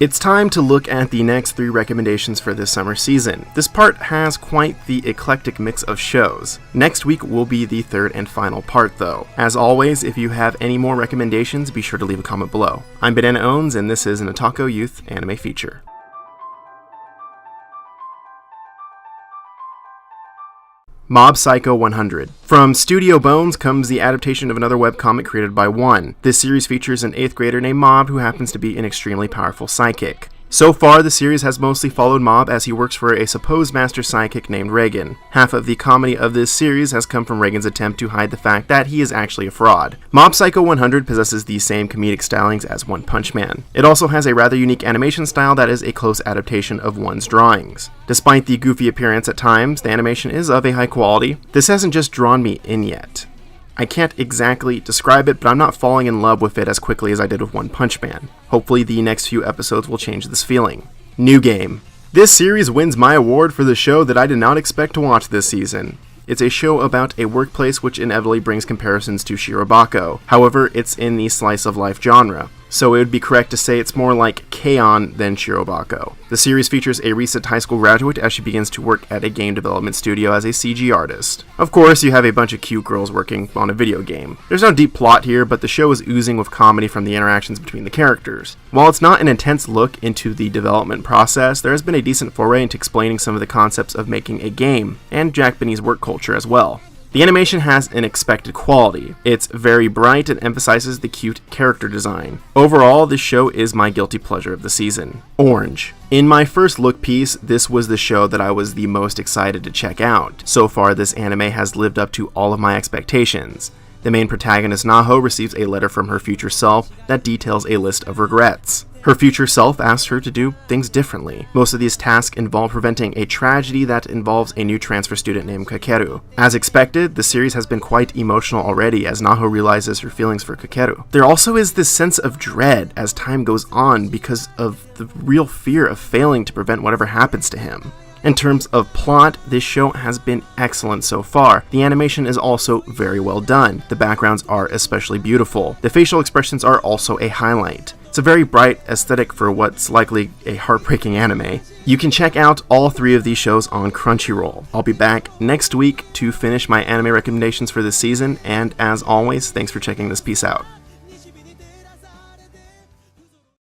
It's time to look at the next 3 recommendations for this summer season. This part has quite the eclectic mix of shows. Next week will be the 3rd and final part though. As always, if you have any more recommendations, be sure to leave a comment below. I'm Banana Owens, and this is an Otaku Youth Anime Feature. Mob Psycho 100. From Studio Bones comes the adaptation of another webcomic created by One. This series features an 8th grader named Mob who happens to be an extremely powerful psychic. So far, the series has mostly followed Mob as he works for a supposed master psychic named Reagan. Half of the comedy of this series has come from Reagan's attempt to hide the fact that he is actually a fraud. Mob Psycho 100 possesses the same comedic stylings as One Punch Man. It also has a rather unique animation style that is a close adaptation of One's drawings. Despite the goofy appearance at times, the animation is of a high quality. This hasn't just drawn me in yet. I can't exactly describe it, but I'm not falling in love with it as quickly as I did with One Punch Man. Hopefully the next few episodes will change this feeling. New Game. This series wins my award for the show that I did not expect to watch this season. It's a show about a workplace which inevitably brings comparisons to Shirobako. However, it's in the slice of life genre, so it would be correct to say it's more like K-On! Than Shirobako. The series features a recent high school graduate as she begins to work at a game development studio as a CG artist. Of course, you have a bunch of cute girls working on a video game. There's no deep plot here, but the show is oozing with comedy from the interactions between the characters. While it's not an intense look into the development process, there has been a decent foray into explaining some of the concepts of making a game, and Japanese work culture as well. The animation has an expected quality. It's very bright and emphasizes the cute character design. Overall, this show is my guilty pleasure of the season. Orange. In my first look piece, this was the show that I was the most excited to check out. So far, this anime has lived up to all of my expectations. The main protagonist Naho receives a letter from her future self that details a list of regrets. Her future self asks her to do things differently. Most of these tasks involve preventing a tragedy that involves a new transfer student named Kakeru. As expected, the series has been quite emotional already as Naho realizes her feelings for Kakeru. There also is this sense of dread as time goes on because of the real fear of failing to prevent whatever happens to him. In terms of plot, this show has been excellent so far. The animation is also very well done. The backgrounds are especially beautiful. The facial expressions are also a highlight. It's a very bright aesthetic for what's likely a heartbreaking anime. You can check out all 3 of these shows on Crunchyroll. I'll be back next week to finish my anime recommendations for this season, and as always, thanks for checking this piece out.